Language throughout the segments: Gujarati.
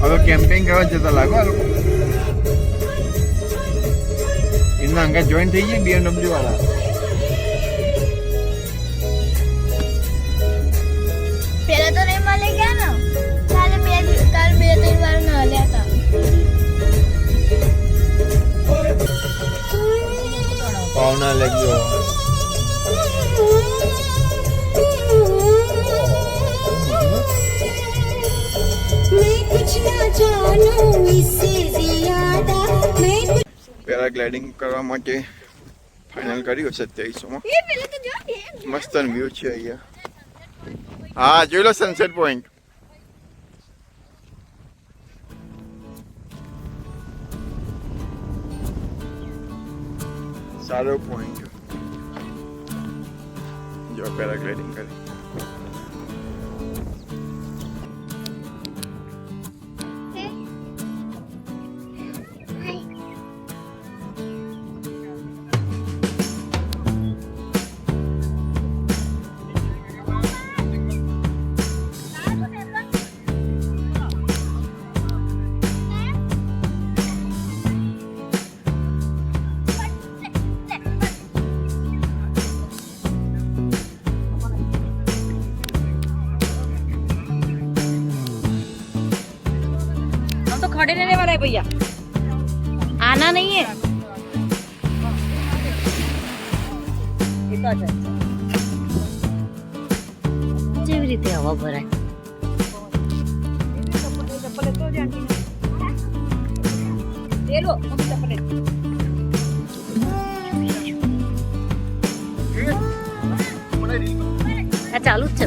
હવે કેમ્પિંગ કરવા જતા લાગો આ લોકો એમના અંગા જોઈન થઈ જાય BMW વાળા પેલા તો નહીં મળે ગયા ને કાલે બે ત્રણ વાર ના હલ્યા હતા પાવના લેજો પેરાગ્લાઇડિંગ કરવા માટે ફાઇનલ કર્યું 2700 માં મસ્ત વ્યૂ છે અહીંયા હા જોઈ લો સનસેટ પોઈન્ટ સારો પોઈન્ટ જો પેરાગ્લાઇડિંગ કરી खड़े रहने वाला है भैया आना नहीं है જેવી રીતે હવા ભરાય આ ચાલુ જ છે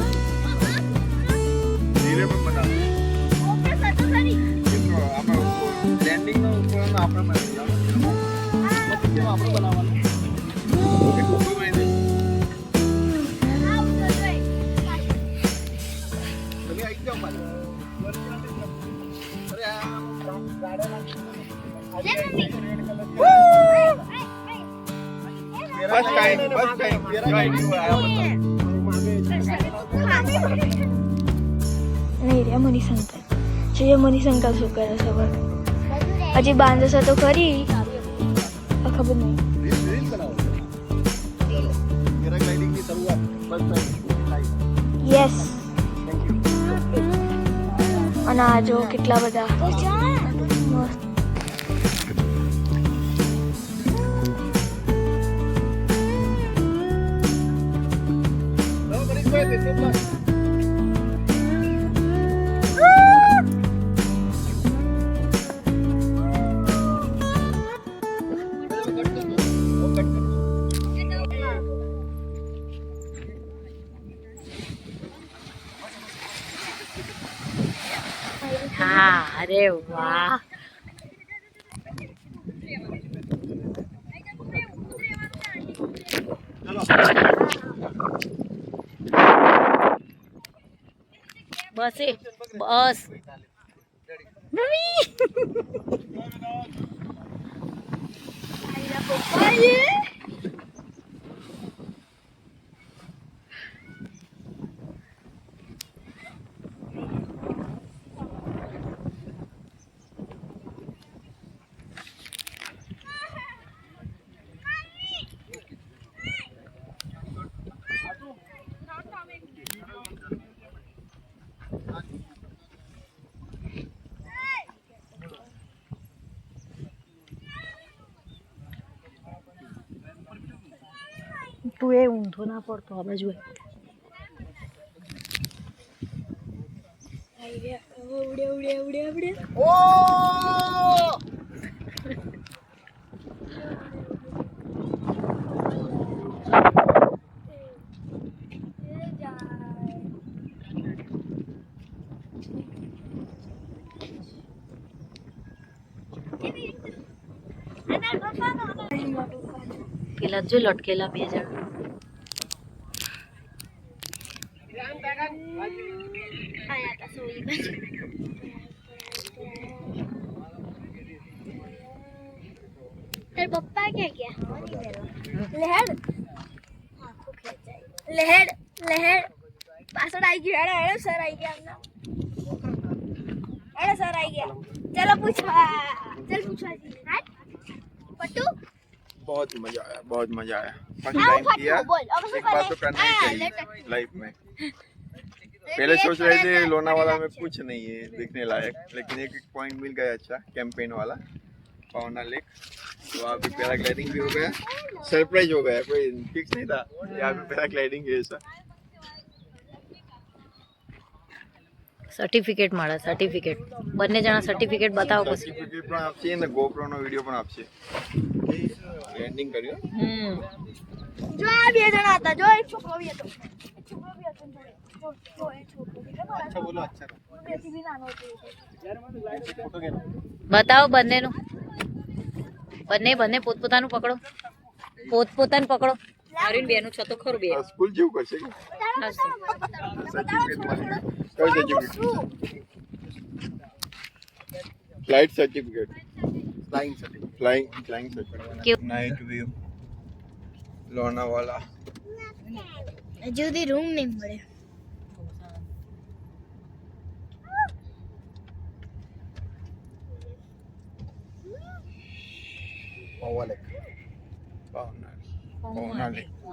મનીશંકર જે મનીશંકર શું કરે છે હજી બાંધશે તો ખરી ખબર નહીં યસ અને આ જો કેટલા બધા મસ્ત हाँ अरे वाह बस बस તું એ ઊંધો ના પડતો હવે જો ઉડે ઉડે ઉડે ઉડે ઓ પેલા જો લટકેલા બે જણ तेरे पप्पा क्या क्या लेहर आंखों खेचाई લહેર પાછળ આવી ગયું. હેડો સર આવી ગયા. હેડો સર આવી ગયા. ચલો પૂછવા. ચલ પૂછવા જઈએ. પટ્ટુ बहुत मजा आया, बहुत मजा आया। फर्स्ट टाइम किया, एक बार तो करना ही चाहिए लाइफ में। पहले सोच रहे थे लोनावाला में कुछ नहीं है देखने लायक, लेकिन एक पॉइंट मिल गया अच्छा, कैंपेन वाला पावना लेक। तो अभी पैराग्लाइडिंग भी हो गया, सरप्राइज हो गया, कोई फिक्स नहीं था यहाँ पे पैराग्लाइडिंग है ऐसा। સર્ટિફિકેટ મળે સર્ટિફિકેટ બંને જણા સર્ટિફિકેટ બતાવો પછી સર્ટિફિકેટ પણ આપશે અને GoPro નો વિડિયો પણ આપશે। લેન્ડિંગ કર્યું। જો આ બે જણા હતા. જો એક છોકરો બી હતો. જો એક છોકરો બી હતો. અચ્છા બોલો અચ્છા. બેથી બી નાનો હતો. બતાવો બંનેનું બંને પોતપોતાનું પકડો પોતપોતાનું પકડો મારી બેનું છે તો ખરું બે સ્કૂલ જેવું કરશે કે flight certificate flying certificate night view Lonavala. હજુ સુધી રૂમ નહીં મળે.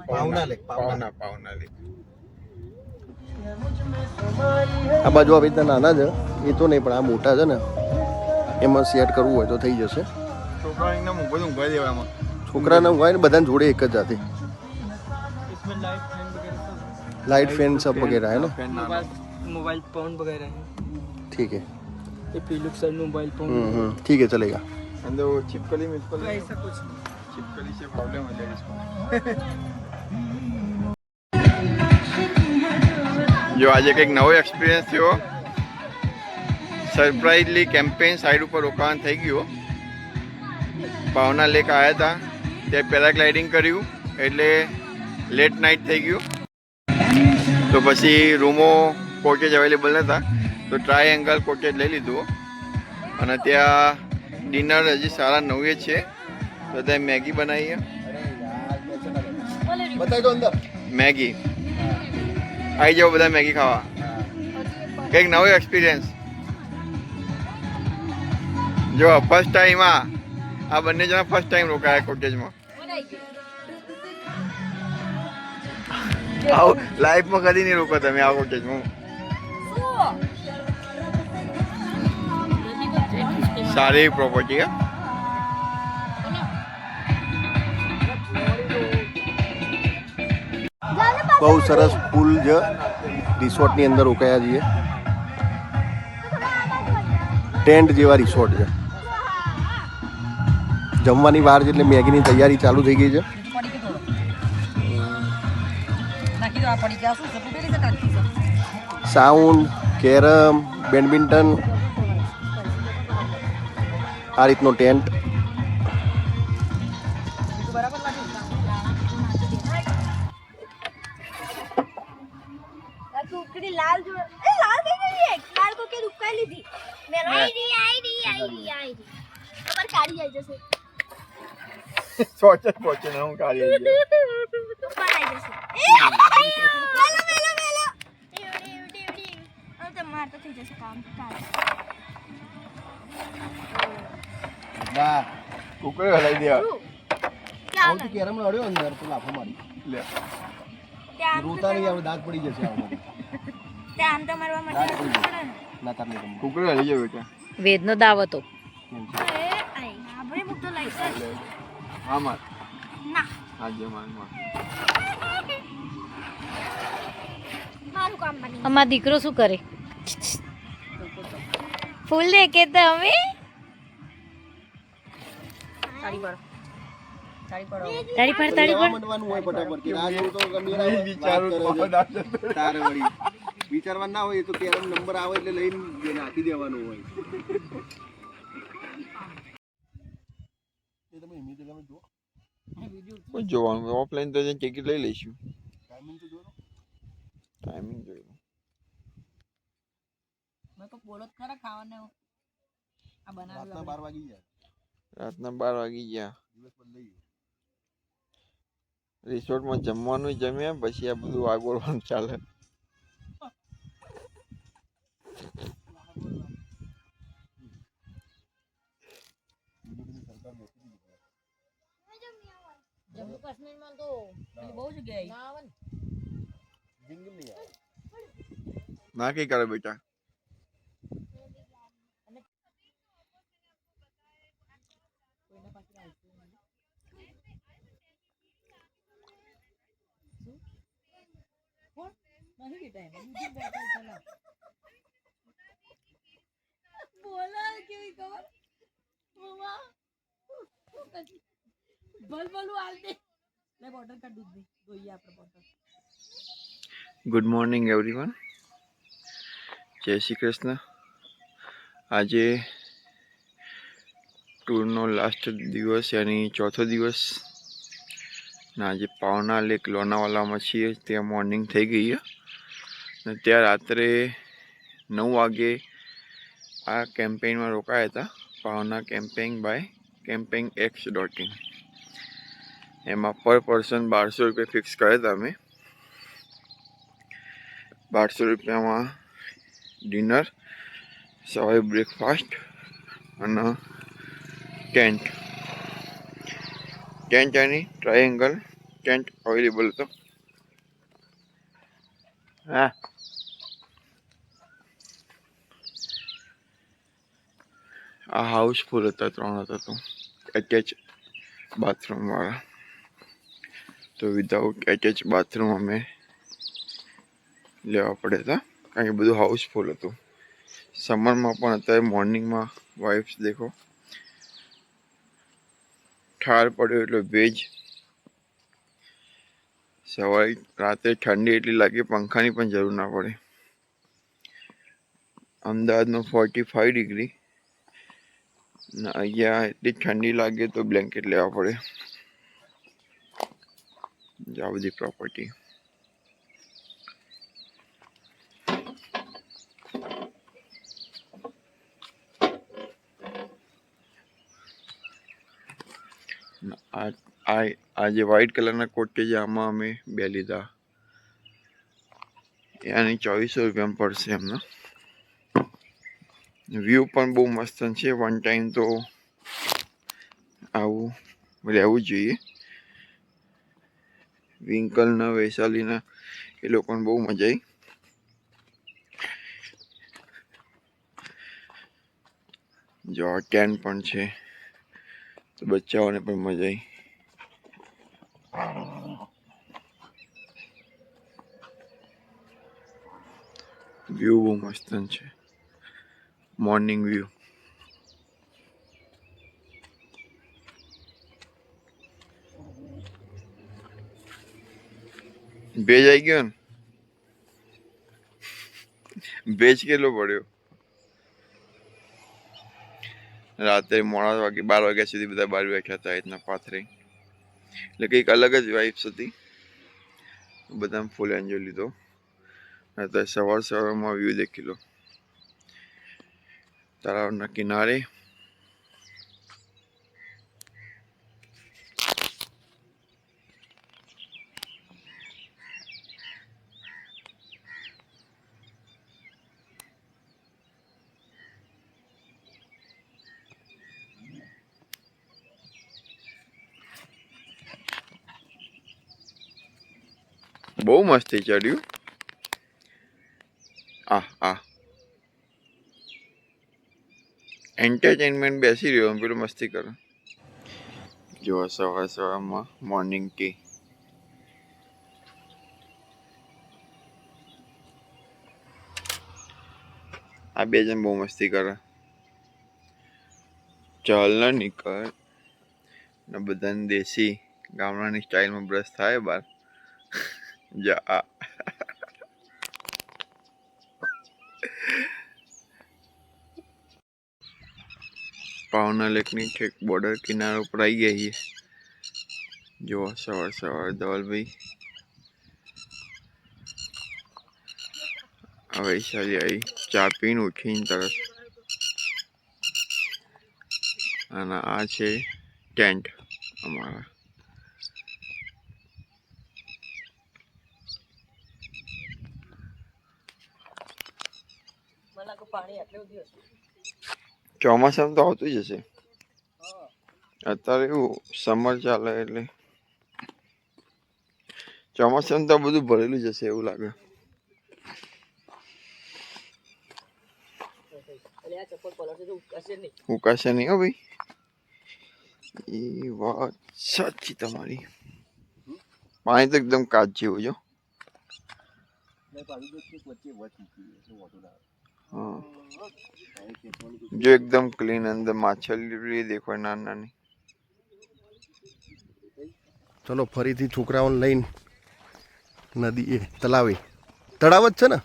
पावना लेक। આ બાજુ આવી રીતના નાના છે એ તો નહીં, પણ આ મોટા છે ને એમાં સેટ કરવું હોય તો થઈ જશે. છોકરાને ઊંઘવા દેવામાં છોકરાને ઊંઘાય ને બધાને જોડે એક જ જાતે. लाइट फैन सब वगैरह है ना, मोबाइल फोन वगैरह है। ठीक है, ये फिलिप्स का मोबाइल फोन। ठीक है चलेगा। अंदर वो छिपकली में ऐसा कुछ छिपकली से प्रॉब्लम हो जाएगी इसको। जो आज एक नવો एक्सपीरियंस थयो, सरप्राइजली कैंपेन साइड पर रोकाण થઈ ગયો। પાવના લેક આવ્યા હતા, તે પેરાગ્લાઇડિંગ કર્યું એટલે લેટ નાઇટ થઈ ગયું। તો પછી રૂમો કોટેજ અવેલેબલ નહોતા, તો ટ્રાયએંગલ કોટેજ લઈ લીધું અને ત્યાં ડિનર હજી 9:30 છે। તો ત્યાં મેગી બનાવી, बताई दो अंदर। मैगी आई जाओ બધા મેગી ખાવા। કંઈક નવો એક્સપિરિયન્સ જો ફર્સ્ટ ટાઈમ આ બંને જણા ફર્સ્ટ ટાઈમ રોકાયા કોટેજમાં। આવો લાઈફમાં કદી નહીં રોકો તમે આ કોટેજમાં। સારી પ્રોપર્ટી હે। બહુ સરસ પુલ છે, રિસોર્ટની અંદર રોકાયા છીએ। ટેન્ટ જેવા રિસોર્ટ છે। જમવાની વાર છે એટલે મેગીની તૈયારી ચાલુ થઈ ગઈ છે। સાઉન્ડ, કેરમ, બેડમિન્ટન, આ રીતનો ટેન્ટ। કુકડી લાલ જો એ લાલ કઈ ગઈ એક લાલ કો કે રૂપકાઈ લીધી મે આઈ તમાર કાઢી જાય જશે સોચ પહોંચે ના હું કાઢી ઉપર આવી જશે એ મેલો તો માર તો થઈ જશે કામ વાહ, કુકર હલાઈ દે આવું તો કેરમ રડ્યો અંદર તો લાફો મારી લે। રોતા નહીં, આપણે દાંત પડી જશે આમાં। ત્યાં આમ તો મારવા માટે ના તાર નહીં ગમતું। કુકર હલી જાય બેટા। વેદનો દાવ હતો આપણે મુક તો લાઈસન્સ હા માર ના હા જે માર મારું કામ બની અમારો દીકરો શું કરે ફૂલ દેખે તો અમે તાળી પાડ લેવા માંડવાનું હોય ફટાફટ કે આ જેવું તો ગમે એના હોય, વિચારું વાત કરે છે। તારે વળી વિચારવા ના હોય, એ તો કેરમ નંબર આવે એટલે લઈને નાખી દેવાનું હોય। એ તમે ઇમીડિયેટ તમે જુઓ, જોવાનું ઓફલાઈન તો જઈને ટિકિટ લઈ લઈશું। ટાઈમિંગ તો જોવો, ટાઈમિંગ જોઈ લો। મેં તો બોલો ખરા ખાવાને આ રાતના 12 વાગી જાય, રાતના 12 વાગી ગયા। દિવસ બદલાઈ ગયો। રિસોર્ટમાં જમવાનું જમ્યા પછી આ બધું આગળવાનું ચાલે. જમ્મુ કાશ્મીરમાં તો બહુ જગ્યાએ ના કઈ કરે બેટા. Good morning everyone. જય શ્રી કૃષ્ણ. આજે ટૂરનો લાસ્ટ દિવસ યાની ચોથો દિવસ ને આજે પાવના લેક લોનાવાલામાં છીએ. ત્યાં મોર્નિંગ થઈ ગઈ છે ને ત્યાં રાત્રે 9 વાગે આ કેમ્પેઇનમાં રોકાયા હતા. પાવના કેમ્પેઇન બાય campingx.in. એમાં પર પર્સન 1200 રૂપિયા ફિક્સ કર્યા હતા અમે. 1200 રૂપિયામાં ડિનર, સવારે બ્રેકફાસ્ટ અને ટેન્ટ એની ટ્રાયેંગલ ટેન્ટ અવેલેબલ હતો. હા, આ હાઉસફુલ હતા, 3 હતા તો એટેચ બાથરૂમ વાળા. તો વિધાઉટ એટેચ બાથરૂમ અમે લેવા પડ્યા હતા કારણ કે બધું હાઉસફુલ હતું. સમરમાં પણ અત્યારે મોર્નિંગમાં વાઇબ્સ દેખો, ઠાર પડ્યો એટલે ભેજ. સવારે રાત્રે ઠંડી એટલી લાગે પંખાની પણ જરૂર ના પડે. અમદાવાદનો 45 ડિગ્રી ને અહીંયા એટલી ઠંડી લાગે તો બ્લેન્કેટ લેવા પડે. આ બધી પ્રોપર્ટી. આ જે વ્હાઈટ કલરના કોટ કે જે આમાં અમે 2 લીધા, યાની 2400 રૂપિયામાં પડશે એમના. વ્યૂ પણ બહુ મસ્ત છે. વન ટાઈમ તો આવું રહેવું જોઈએ. વિંકલના, વૈશાલીના એ લોકોને બહુ મજા આવી. જો ટેન્ટ પણ છે તો બચ્ચાઓને પણ મજા આવી. વ્યૂ બહુ મસ્ત છે, મોર્નિંગ વ્યૂ. ભેજ આવી ગયો ને, ભેજ કેટલો પડ્યો. રાત્રે મોડા વાગે 12 વાગ્યા સુધી બધા બહાર બેઠા હતા રીતના પાથરે. એટલે કંઈક અલગ જ વાઇબ્સ હતી. બધાને ફૂલ એન્જોય લીધો. અત્યારે સવારમાં વ્યૂ દેખી લો તળાવના કિનારે. બહુ મસ્તી ચડ્યું. એન્ટરટેનમેન્ટ બેસી રહ્યો પેલું મસ્તી કરો. જો સવારમાં મોર્નિંગ ટી. આ 2 જણ બહુ મસ્તી કરે. ચાલ ના નીકળ ને બધાને દેશી ગામડાની સ્ટાઇલમાં બ્રશ થાય બાર. જા પાવના લેકની ઠેક બોર્ડર કિનારા ઉપર આવી ગયા છીએ. જો સવાર ધવલભાઈ, વૈશાલી આવી ચા પીને ઉઠીને તરત. અને આ છે ટેન્ટ અમારા. ચોમાસામાં તો આવતું જ હશે. અત્યારે એવું સમર ચાલે એટલે ચોમાસામાં તો બધું ભરેલું જ હશે એવું લાગે. ઉકાશે નહીં હો ભાઈ, એ વાત સાચી તમારી. પાણી તો એકદમ કાચ જેવું જો. હા, જો એકદમ ક્લીન, અંદર માછલી દેખાય નાની નાની. ચલો ફરીથી છોકરાઓને લઈને નદી એ તળાવ જ છે ને.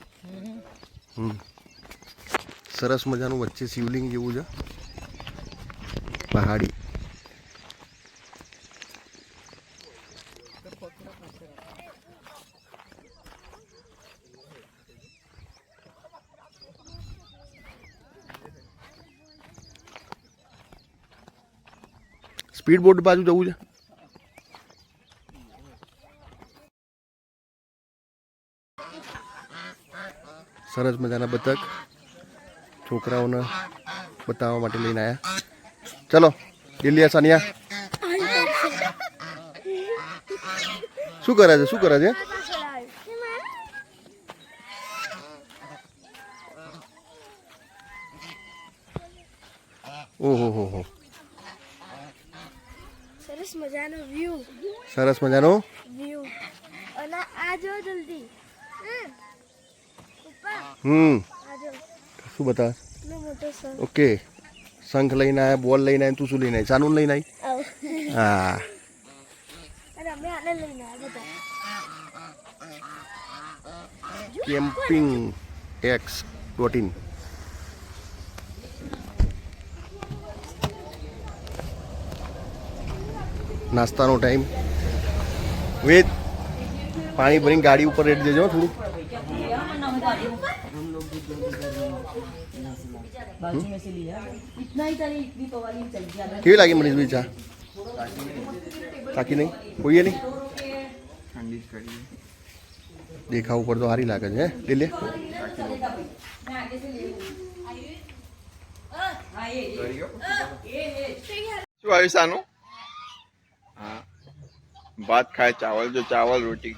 સરસ મજાનું વચ્ચે શિવલિંગ જેવું છે, પહાડી. સ્પીડ બોટ બાજુ જવું છે. સરસ મજાના બતક છોકરાઓને બતાવવા માટે લઈને આવ્યા. ચલો દિલ્હી સાનિયા શું કરે છે? ઓહો હો, સરસ મજાનો વ્યૂ. સરસ મજાનો વ્યૂ. અને આ જો જલ્દી. શું બતા? મોટો સર. ઓકે, શંખ લઈને આવ્યા, બોલ લઈને આવ્યા. તું શું લઈને આવી? સાનું લઈને આવી? હા. અને અમે આને લઈને આવ્યા બધા. Camping x.in. નાસ્તાનો ટાઈમ. વેદ પાણી ભરીને ગાડી ઉપર રેડી દેજો થોડું. કેવી લાગી મનીષભાઈ ચા? ચાકી નહીં? કોઈએ નહીં? દેખાવ ઉપર તો સારી લાગે છે. હે લે શું આવ્યું સાનું? હા, ભાત ખાય, ચાવલ જો, ચાવલ રોટી.